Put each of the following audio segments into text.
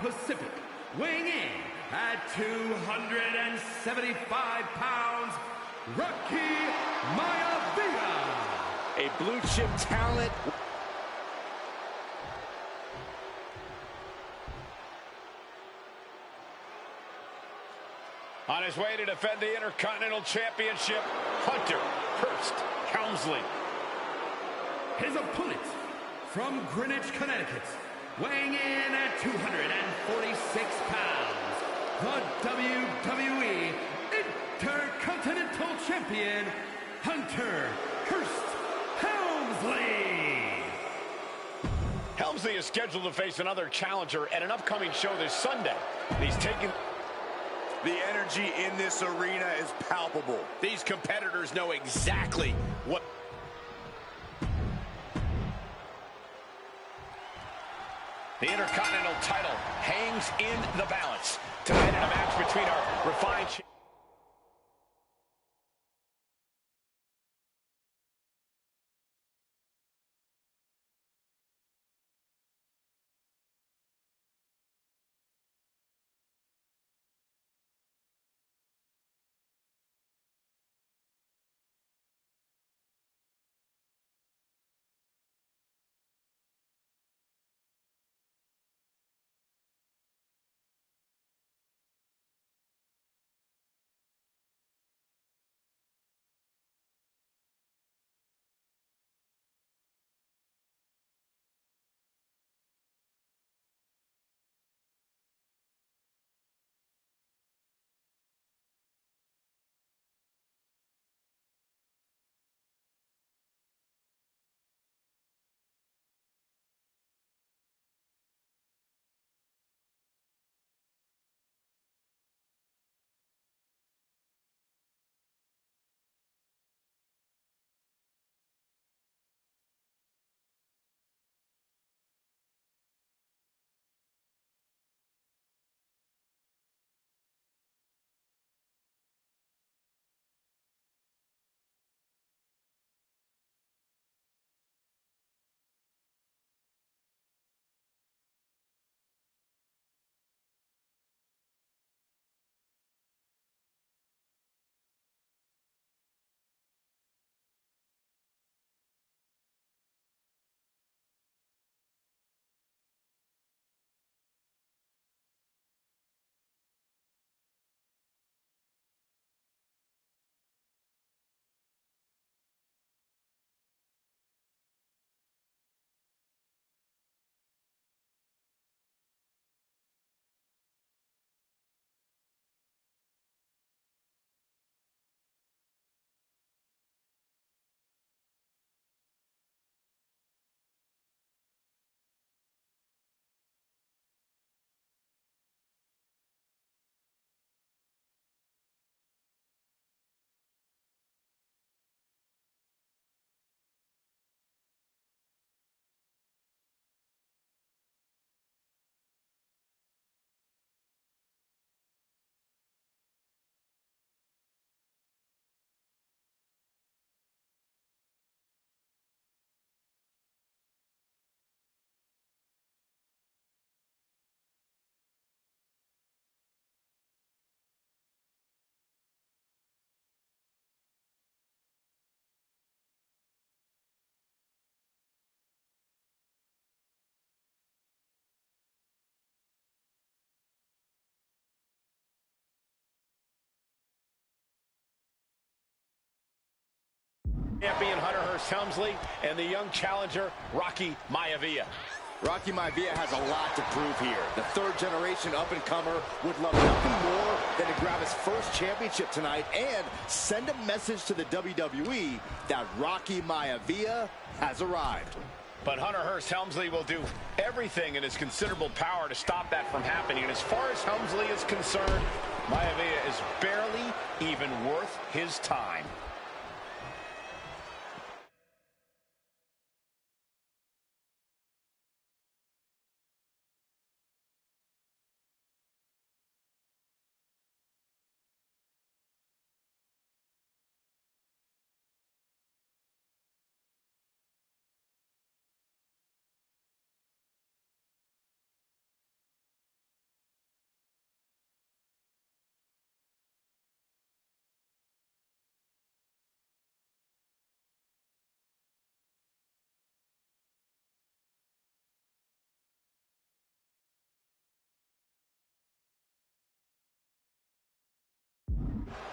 Pacific, weighing in at 275 pounds, Rocky Maivia. A blue chip talent. On his way to defend the Intercontinental Championship, Hunter Hearst Helmsley. His opponent from Greenwich, Connecticut, weighing in at 246 pounds, the WWE Intercontinental Champion, Hunter Hearst Helmsley. Helmsley is scheduled to face another challenger at an upcoming show this Sunday. He's taking... The energy in this arena is palpable. These competitors know exactly what... The Intercontinental title hangs in the balance. Tonight in a match between our refined... Champion Hunter Hearst Helmsley and the young challenger Rocky Maivia. Rocky Maivia has a lot to prove here. The third-generation up-and-comer would love nothing more than to grab his first championship tonight and send a message to the WWE that Rocky Maivia has arrived. But Hunter Hearst Helmsley will do everything in his considerable power to stop that from happening. And as far as Helmsley is concerned, Maivia is barely even worth his time.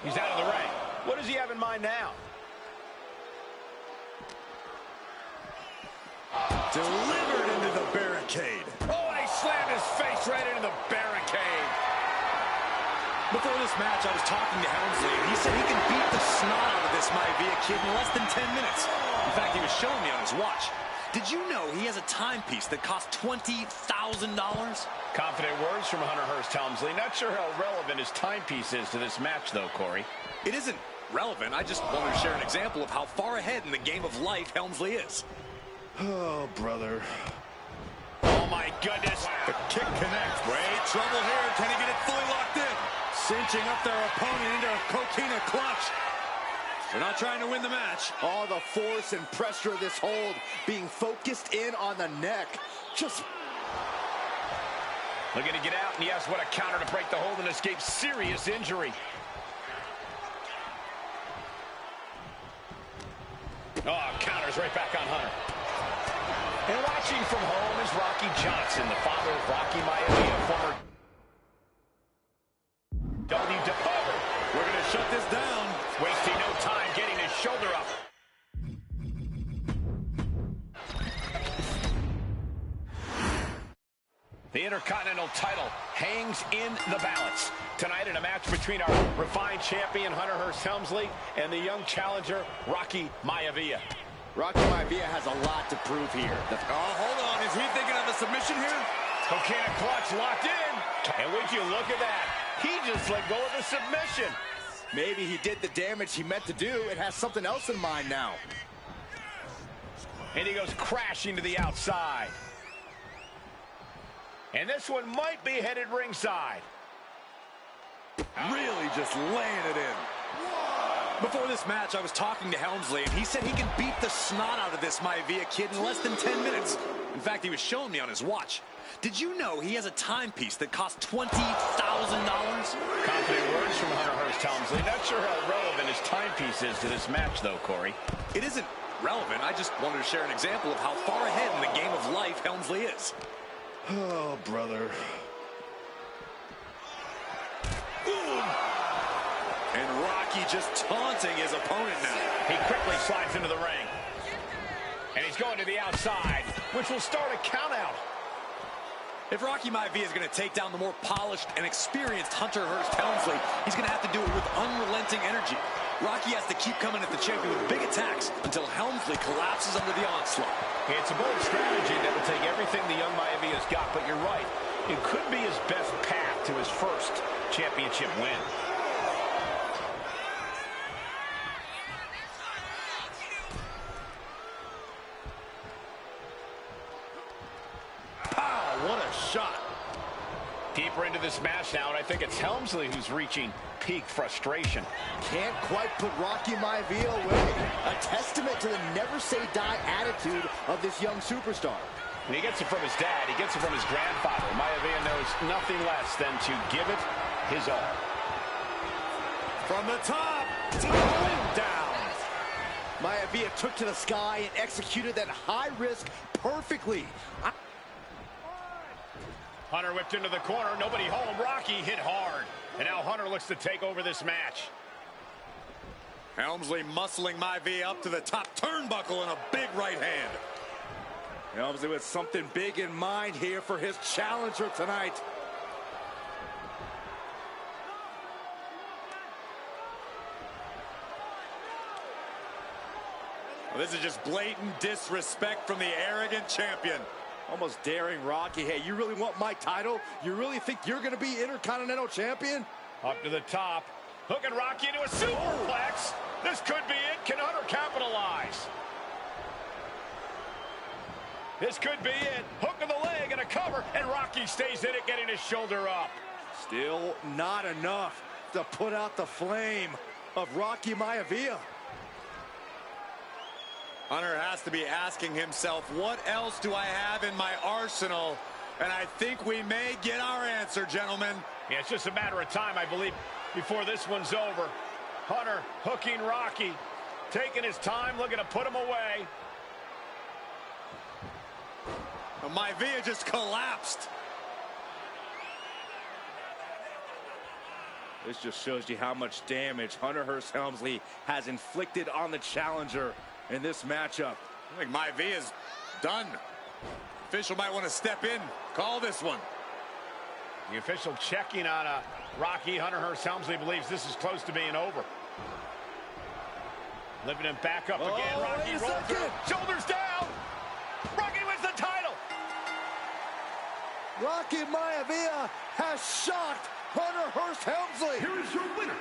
He's out of the ring. What does he have in mind now? Delivered into the barricade. Oh, he slammed his face right into the barricade. Before this match, I was talking to Helmsley, and he said he can beat the snot out of this Maivia kid in less than 10 minutes. In fact, he was showing me on his watch. Did you know he has a timepiece that costs $20,000? Confident words from Hunter Hearst Helmsley. Not sure how relevant his timepiece is to this match, though, Corey. It isn't relevant. I just wanted to share an example of how far ahead in the game of life Helmsley is. Oh, brother. Oh, my goodness. The kick connects. Great trouble here. Can he get it fully locked in? Cinching up their opponent into a coquina clutch. They're not trying to win the match. All the force and pressure of this hold being focused in on the neck. Just looking to get out, and yes, what a counter to break the hold and escape serious injury. Oh, counters right back on Hunter. And watching from home is Rocky Johnson, the father of Rocky Maivia, former WWE. We're going to shut this down. Wasting no time getting his shoulder up. The Intercontinental title hangs in the balance tonight in a match between our refined champion Hunter Hearst Helmsley and the young challenger Rocky Maivia. Rocky Maivia has a lot to prove here. Oh, hold on. Is he thinking of a submission here? Coquina clutch locked in. And would you look at that? He just let go of the submission. Maybe he did the damage he meant to do and has something else in mind now. And he goes crashing to the outside. And this one might be headed ringside. Really just laying it in. Before this match, I was talking to Helmsley, and he said he can beat the snot out of this Maivia kid in less than 10 minutes. In fact, he was showing me on his watch. Did you know he has a timepiece that costs $20,000? Confident words from Hunter Hearst Helmsley. Not sure how relevant his timepiece is to this match, though, Corey. It isn't relevant. I just wanted to share an example of how far ahead in the game of life Helmsley is. Oh, brother. Boom! And Rocky just taunting his opponent now. He quickly slides into the ring. And he's going to the outside, which will start a countout. If Rocky Maivia is going to take down the more polished and experienced Hunter Hearst Helmsley, he's going to have to do it with unrelenting energy. Rocky has to keep coming at the champion with big attacks until Helmsley collapses under the onslaught. It's a bold strategy that will take everything the young Maivia's got, but you're right. It could be his best path to his first championship win. What a shot. Deeper into this match now, and I think it's Helmsley who's reaching peak frustration. Can't quite put Rocky Maivia away. A testament to the never-say-die attitude of this young superstar. And he gets it from his dad. He gets it from his grandfather. Maivia knows nothing less than to give it his all. From the top, down. Maivia took to the sky and executed that high risk perfectly. Hunter whipped into the corner. Nobody home. Rocky hit hard. And now Hunter looks to take over this match. Helmsley muscling Maivia up to the top turnbuckle in a big right hand. Helmsley with something big in mind here for his challenger tonight. Well, this is just blatant disrespect from the arrogant champion. Almost daring Rocky. Hey, you really want my title? You really think you're going to be Intercontinental Champion? Up to the top. Hooking Rocky into a superplex. This could be it. Can Hunter capitalize? This could be it. Hook of the leg and a cover. And Rocky stays in it, getting his shoulder up. Still not enough to put out the flame of Rocky Maivia. Hunter has to be asking himself, what else do I have in my arsenal? And I think we may get our answer, gentlemen. Yeah, it's just a matter of time, I believe, before this one's over. Hunter hooking Rocky, taking his time, looking to put him away. Maivia just collapsed. This just shows you how much damage Hunter Hearst Helmsley has inflicted on the challenger in this matchup. I think Maivia's done. Official might want to step in, call this one. The official checking on Rocky. Hunter Hearst Helmsley believes this is close to being over. Lifting him back up again. Rocky rolls through. Shoulders down. Rocky wins the title. Rocky Maivia has shocked Hunter Hearst Helmsley. Here is your winner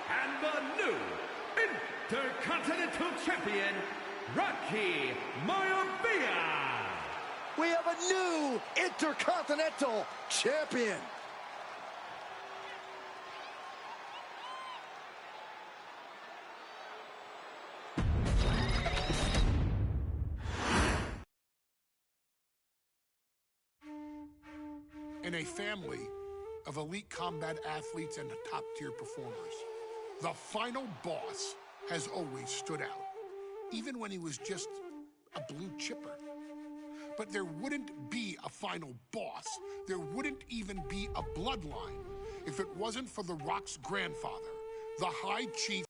and the new Intercontinental Champion, Rocky Maivia. We have a new Intercontinental Champion. In a family of elite combat athletes and top-tier performers, the final boss has always stood out, even when he was just a blue chipper. But there wouldn't be a final boss. There wouldn't even be a bloodline if it wasn't for The Rock's grandfather, the High Chief.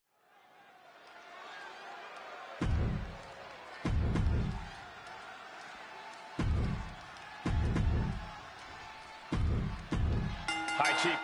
High Chief.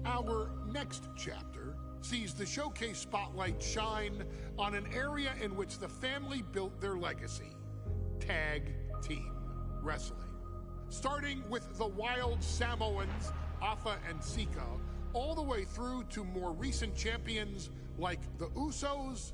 Our next chapter sees the showcase spotlight shine on an area in which the family built their legacy: tag team wrestling. Starting with the Wild Samoans, Afa and Sika, all the way through to more recent champions like the Usos,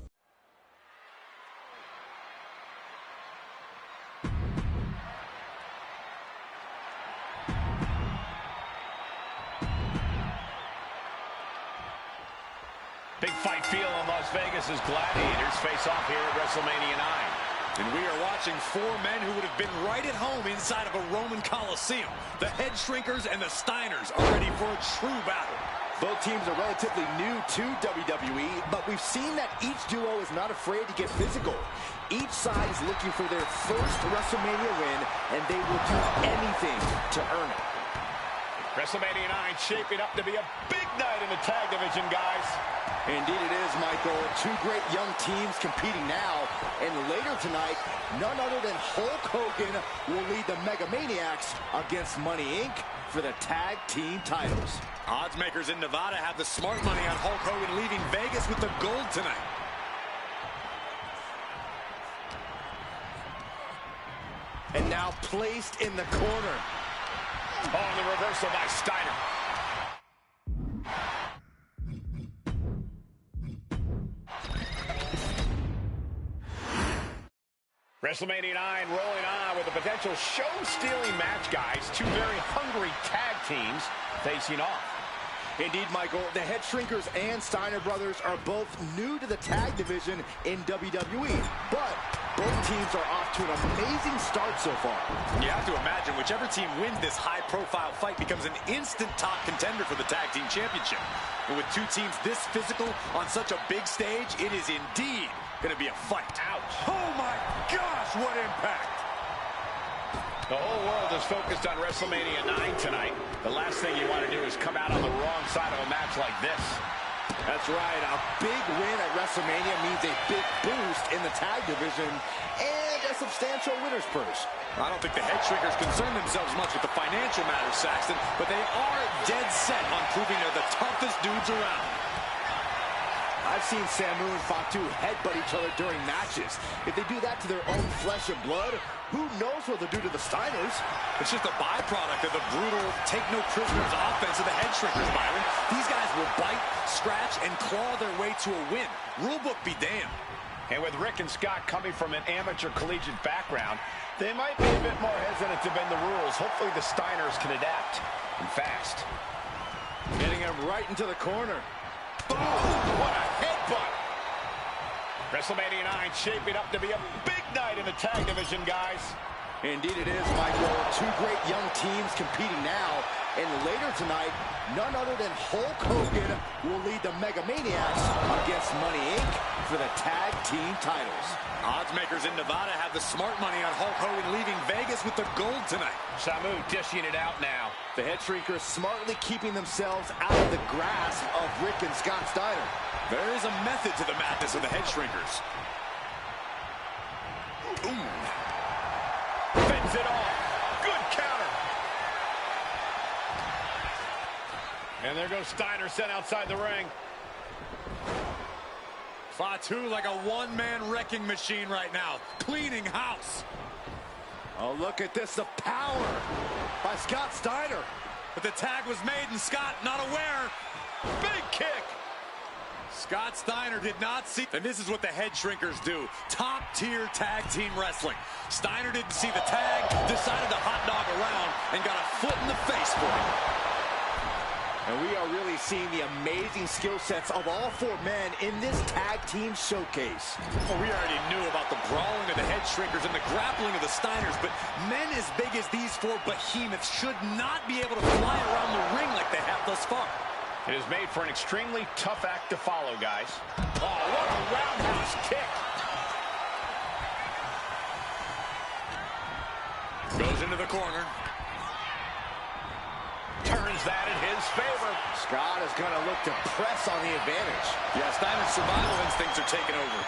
Big fight feel in Las Vegas as Gladiators face off here at WrestleMania 9. And we are watching four men who would have been right at home inside of a Roman Coliseum. The Head Shrinkers and the Steiners are ready for a true battle. Both teams are relatively new to WWE, but we've seen that each duo is not afraid to get physical. Each side is looking for their first WrestleMania win, and they will do anything to earn it. WrestleMania 9 shaping up to be a big night in the tag division, guys. Indeed it is, Michael. Two great young teams competing now. And later tonight, none other than Hulk Hogan will lead the Mega Maniacs against Money Inc. for the tag team titles. Odds makers in Nevada have the smart money on Hulk Hogan leaving Vegas with the gold tonight. And now placed in the corner. Oh, the reversal by Steiner. WrestleMania 9 rolling on with a potential show-stealing match, guys. Two very hungry tag teams facing off. Indeed, Michael, the Head Shrinkers and Steiner brothers are both new to the tag division in WWE, but both teams are off to an amazing start so far. You have to imagine whichever team wins this high-profile fight becomes an instant top contender for the tag team championship. And with two teams this physical on such a big stage, it is indeed going to be a fight. Ouch. Oh my gosh, what impact! The whole world is focused on WrestleMania 9 tonight. The last thing you want to do is come out on the wrong side of a match like this. That's right. A big win at WrestleMania means a big boost in the tag division and a substantial winner's purse. I don't think the Head Shrinkers concern themselves much with the financial matters, Saxton, but they are dead set on proving they're the toughest dudes around. I've seen Samu and Fatu headbutt each other during matches. If they do that to their own flesh and blood, who knows what they'll do to the Steiners? It's just a byproduct of the brutal take-no-prisoners offense of the Head Shrinkers, Byron. These guys will bite, scratch, and claw their way to a win. Rulebook be damned. And with Rick and Scott coming from an amateur collegiate background, they might be a bit more hesitant to bend the rules. Hopefully the Steiners can adapt, and fast. Getting him right into the corner. Boom! What a headbutt! WrestleMania 9 shaping up to be a big night in the tag division, guys. Indeed it is, Michael. Two great young teams competing now. And later tonight, none other than Hulk Hogan will lead the Mega Maniacs against Money Inc. for the tag team titles. Oddsmakers in Nevada have the smart money on Hulk Hogan leaving Vegas with the gold tonight. Samu dishing it out now. The head shrinkers smartly keeping themselves out of the grasp of Rick and Scott Steiner. There is a method to the madness of the head shrinkers. Ooh. Fends it off. Good counter. And there goes Steiner, sent outside the ring. Fatu like a one-man wrecking machine right now, cleaning house. Oh, look at this, the power by Scott Steiner. But the tag was made and Scott not aware. Big kick. Scott Steiner did not see, and this is what the head shrinkers do. Top-tier tag team wrestling. Steiner didn't see the tag, decided to hot dog around, and got a foot in the face for it. And we are really seeing the amazing skill sets of all four men in this tag team showcase. Well, we already knew about the brawling of the head shrinkers and the grappling of the Steiners, but men as big as these four behemoths should not be able to fly around the ring like they have thus far. It is made for an extremely tough act to follow, guys. Oh, what a roundhouse kick. Goes into the corner. Turns that in his favor. Scott is going to look to press on the advantage. Yeah, Steiner's survival instincts are taking over.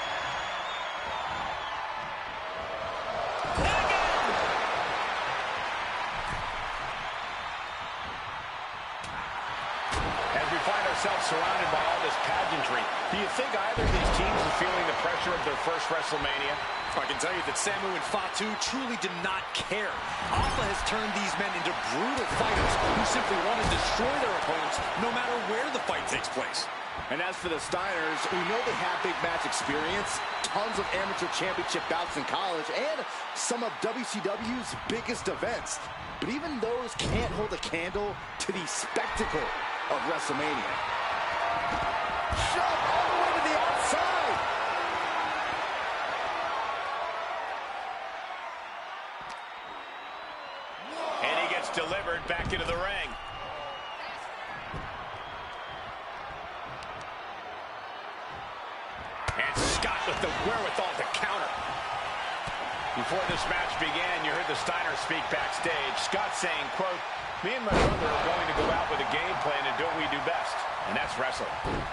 As we find ourselves surrounded by all this pageantry, do you think either of these teams is feeling the pressure of their first WrestleMania? I can tell you that Samu and Fatu truly did not care. Alpha has turned these men into brutal fighters who simply want to destroy their opponents no matter where the fight takes place. And as for the Steiners, we know they have big match experience, tons of amateur championship bouts in college, and some of WCW's biggest events. But even those can't hold a candle to the spectacle of WrestleMania. Shove all the way to the outside. And he gets delivered back into the ring. And Scott with the wherewithal to counter. Before this match began, you heard the Steiners speak backstage. Scott saying, quote, "Me and my brother are going to go out with a game plan and do what we do best, and that's wrestle."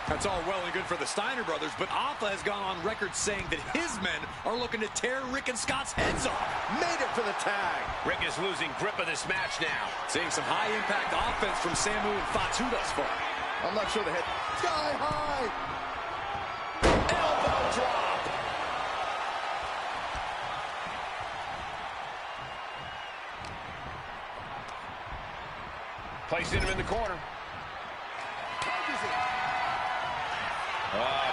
That's all well and good for the Steiner brothers, but Alpha has gone on record saying that his men are looking to tear Rick and Scott's heads off. Made it for the tag. Rick is losing grip of this match now. Seeing some high-impact offense from Samu and Fatu thus far. I'm not sure the head. Sky high. Elbow drop. Placing him in the corner.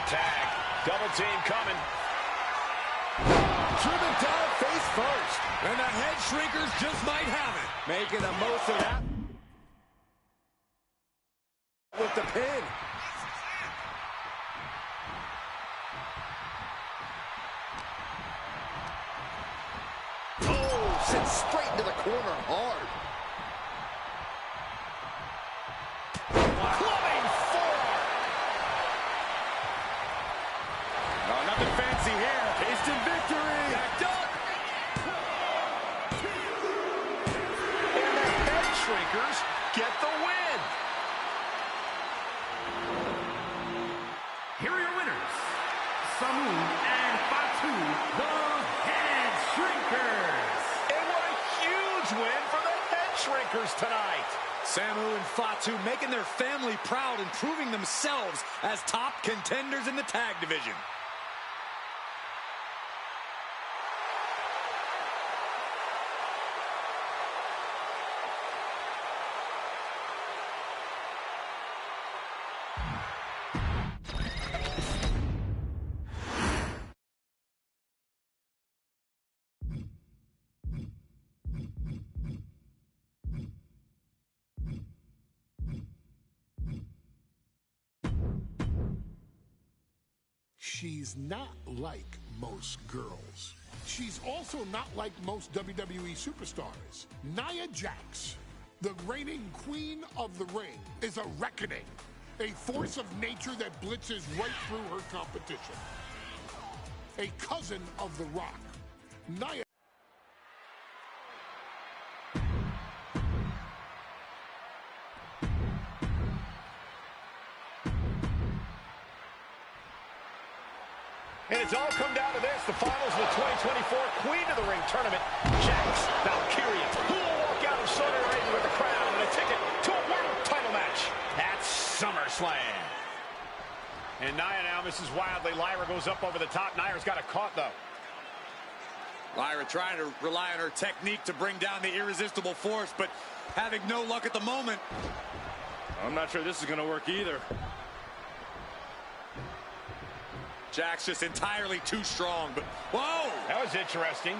Tag. Double team coming. Driven down face first. And the head shrinkers just might have it. Making the most of that. With the pin. Oh, sent straight into the corner hard. Clubbing forearm. Oh, nothing fancy here. Instant victory. Backed up. And the head shrinkers get the win. Here are your winners, Samu and Fatu, the Head Shrinkers. And what a huge win for the head shrinkers tonight. Samu and Fatu making their family proud and proving themselves as top contenders in the tag division. She's not like most girls. She's also not like most WWE superstars. Nia Jax, the reigning queen of the ring, is a reckoning, a force of nature that blitzes right through her competition. A cousin of The Rock, Nia. And it's all come down to this, the finals of the 2024 Queen of the Ring tournament. Jax Valkyria, who will walk out of Saudi Arabia with a crown and a ticket to a world title match at SummerSlam. And Nia now misses wildly. Lyra goes up over the top. Nia's got it caught, though. Lyra trying to rely on her technique to bring down the irresistible force, but having no luck at the moment. I'm not sure this is going to work either. Jax just entirely too strong, but whoa! That was interesting.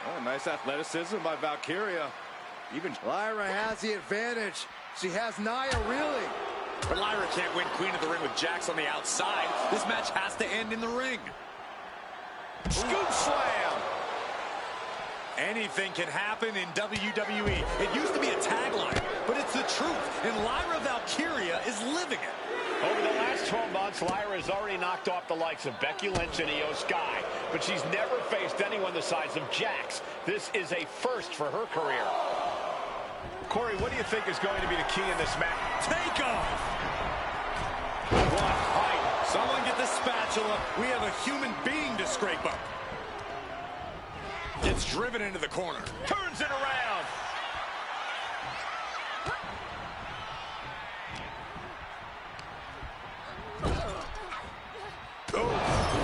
Oh, nice athleticism by Valkyria. Even Lyra has the advantage. She has Nia, really. But Lyra can't win Queen of the Ring with Jax on the outside. This match has to end in the ring. Scoop slam. Anything can happen in WWE. It used to be a tagline, but it's the truth. And Lyra Valkyria is living it. Over the last 12 months, Lyra has already knocked off the likes of Becky Lynch and Io Sky, but she's never faced anyone the size of Jax. This is a first for her career. Corey, what do you think is going to be the key in this match? Take off! What height! Someone get the spatula. We have a human being to scrape up. Gets driven into the corner. Turns it around.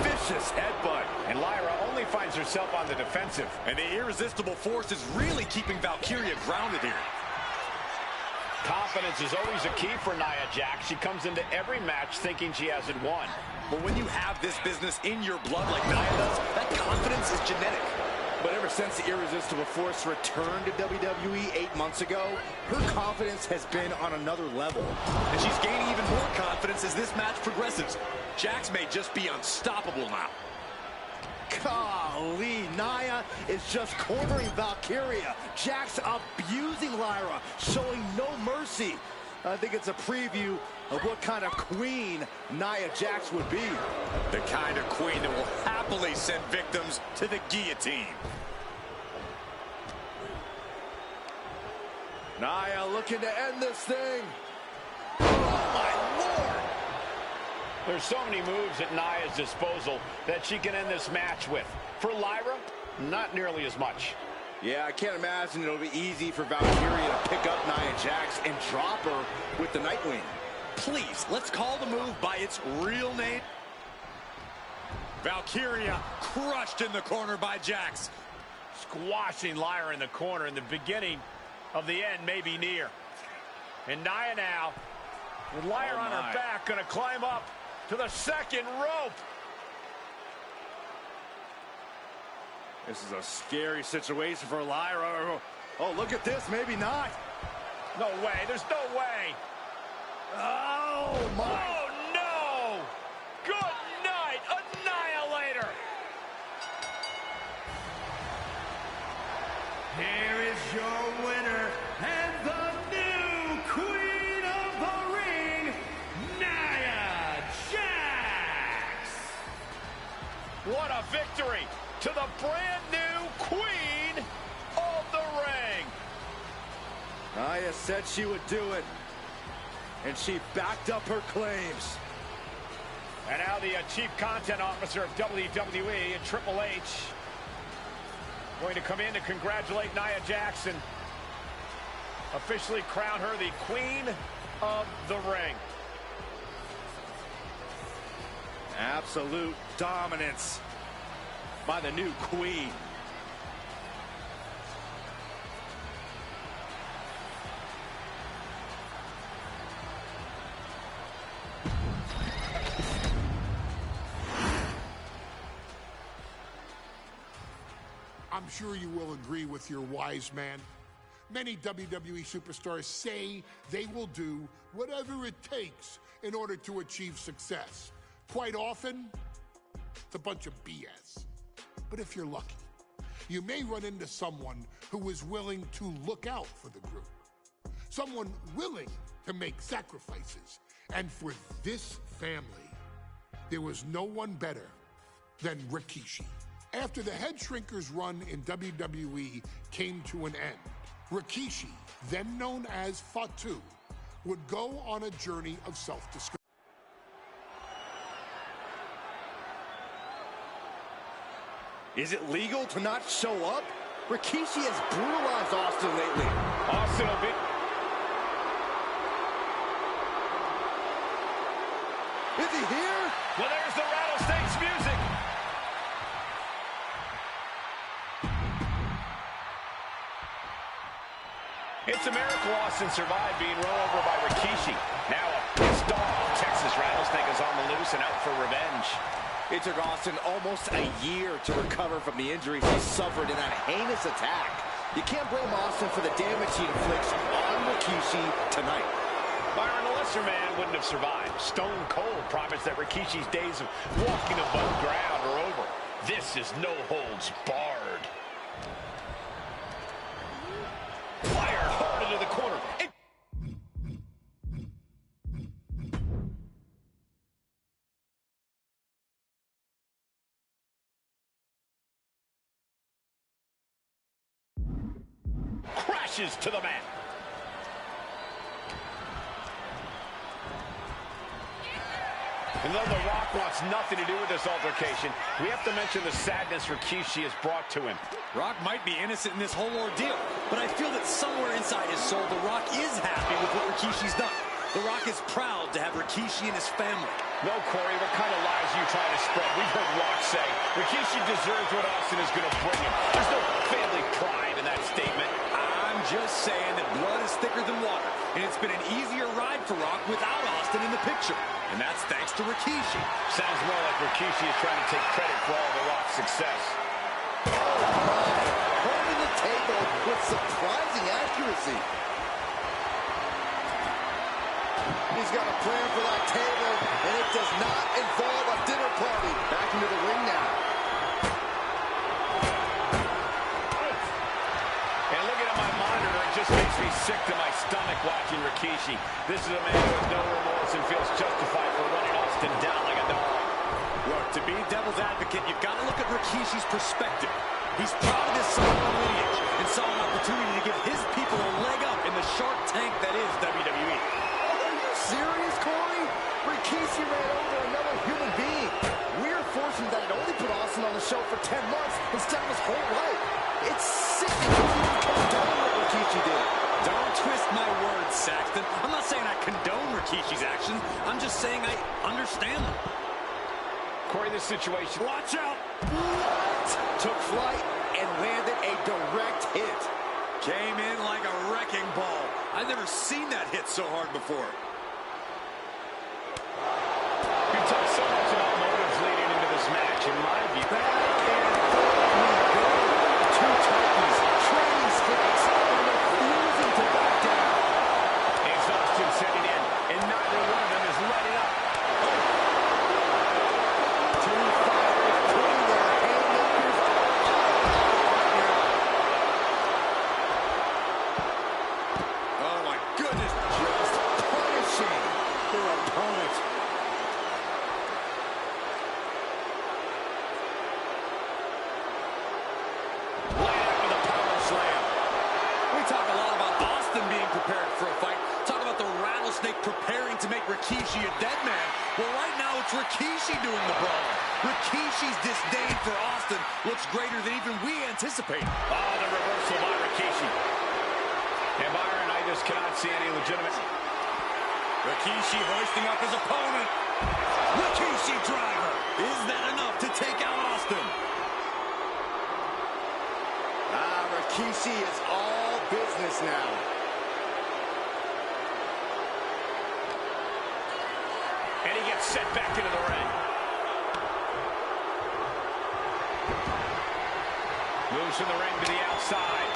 Vicious headbutt. And Lyra only finds herself on the defensive. And the irresistible force is really keeping Valkyria grounded here. Confidence is always a key for Nia Jax. She comes into every match thinking she hasn't won. But when you have this business in your blood like Nia does, that confidence is genetic. But ever since the irresistible force returned to WWE 8 months ago, her confidence has been on another level. And she's gaining even more confidence as this match progresses. Jax may just be unstoppable now. Golly, Nia is just cornering Valkyria. Jax abusing Lyra, showing no mercy. I think it's a preview of what kind of queen Nia Jax would be. The kind of queen that will happily send victims to the guillotine. Nia looking to end this thing. Oh, my Lord. There's so many moves at Nia's disposal that she can end this match with. For Lyra, not nearly as much. Yeah, I can't imagine it'll be easy for Valkyria to pick up Nia Jax and drop her with the Nightwing. Please, let's call the move by its real name. Valkyria crushed in the corner by Jax. Squashing Lyra in the corner, and the beginning of the end may be near. And Nia now, with Lyra on her back, going to climb up to the second rope. This is a scary situation for Lyra. Oh, look at this. Maybe not. No way. There's no way. Oh, my. Oh, no. Good night. Annihilator. Here is your winner and the new Queen of the Ring, Nia Jax. What a victory to the brand new Queen of the Ring. Nia said she would do it, and she backed up her claims. And now the Chief Content Officer of WWE and Triple H going to come in to congratulate Nia Jax and officially crown her the Queen of the Ring. Absolute dominance by the new queen. I'm sure you will agree with your wise man. Many WWE superstars say they will do whatever it takes in order to achieve success. Quite often, it's a bunch of BS. But if you're lucky, you may run into someone who is willing to look out for the group. Someone willing to make sacrifices. And for this family, there was no one better than Rikishi. After the Head Shrinkers run in WWE came to an end, Rikishi, then known as Fatu, would go on a journey of self-discovery. Is it legal to not show up? Rikishi has brutalized Austin lately. Austin will be... Is he here? Well, there's the rattlesnake's music. It's a miracle Austin survived being run over by Rikishi. Now a pissed off Texas Rattlesnake is on the loose and out for revenge. It took Austin almost a year to recover from the injuries he suffered in that heinous attack. You can't blame Austin for the damage he inflicts on Rikishi tonight. Byron, a lesser man wouldn't have survived. Stone Cold promised that Rikishi's days of walking above ground are over. This is no holds barred. Fired hard into the corner. Crashes to the mat. And though The Rock wants nothing to do with this altercation, we have to mention the sadness Rikishi has brought to him. Rock might be innocent in this whole ordeal, but I feel that somewhere inside his soul, The Rock is happy with what Rikishi's done. The Rock is proud to have Rikishi and his family. No, Corey, what kind of lies are you trying to spread? We've heard Rock say Rikishi deserves what Austin is going to bring him. There's no family pride in that statement. I'm just saying that blood is thicker than water, and it's been an easier ride for Rock without Austin in the picture. And that's thanks to Rikishi. Sounds more like Rikishi is trying to take credit for all The Rock's success. Holding the table with surprising accuracy. He's got a plan for that table, and it does not involve a dinner party. Back into the ring now. And looking at my monitor, it just makes me sick to my stomach watching Rikishi. This is a man who has no remorse and feels justified for running Austin down like a dog. Look, to be devil's advocate, you've got to look at Rikishi's perspective. He's proud of his Samoan lineage and saw an opportunity to give his people a leg up in the shark tank that is WWE. Serious, Corey? Rikishi ran over another human being. We're fortunate that it only put Austin on the show for 10 months instead of his whole life. It's sickening to even condone what Rikishi did. Don't twist my words, Saxton. I'm not saying I condone Rikishi's actions. I'm just saying I understand them. Corey, this situation... Watch out! What? Took flight and landed a direct hit. Came in like a wrecking ball. I've never seen that hit so hard before. You talk so much about motives leading into this match. In my view, Back and forth we go. Two Titans, trading strikes, and refusing to back down. exhaustion setting in, and neither one of them is letting up. Two fighters putting their haymakers on. Oh my goodness, just punishing their opponent. Preparing to make Rikishi a dead man. Well, right now it's Rikishi doing the brawling. Rikishi's disdain for Austin looks greater than even we anticipated. Oh, the reversal by Rikishi. And Byron, I just cannot see any legitimate... Rikishi hoisting up his opponent. Rikishi driver. Is that enough to take out Austin? Rikishi is all business now. And he gets set back into the ring. Moves from the ring to the outside.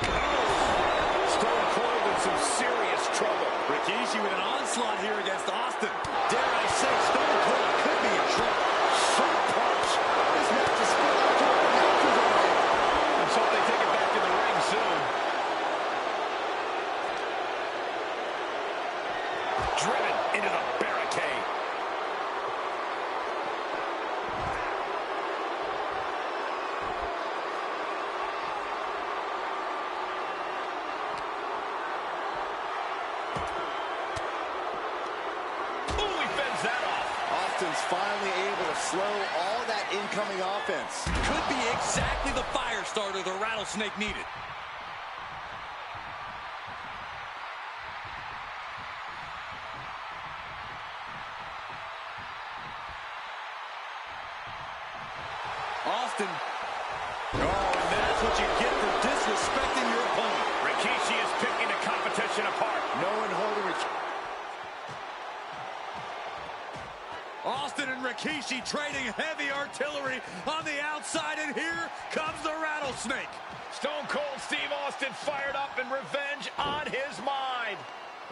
Stone Cold in some serious trouble. Rikishi with an onslaught here against Austin. Dare I say, Stone Cold could be in trouble. Sharp punch. This match is split out to the announcers already. And so they Austin's finally able to slow all that incoming offense. Could be exactly the fire starter the Rattlesnake needed. Austin. Oh, and that's what you get for disrespecting your opponent. Rikishi is picking the competition apart. No one holding Rikishi. Austin and Rikishi trading heavy artillery on the outside, and here comes the Rattlesnake. Stone Cold Steve Austin fired up and revenge on his mind.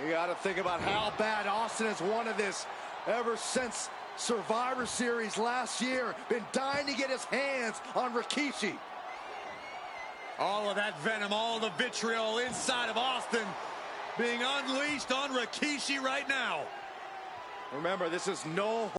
You got to think about how bad Austin has wanted this ever since Survivor Series last year. Been dying to get his hands on Rikishi. All of that venom, all the vitriol inside of Austin being unleashed on Rikishi right now. Remember, this is no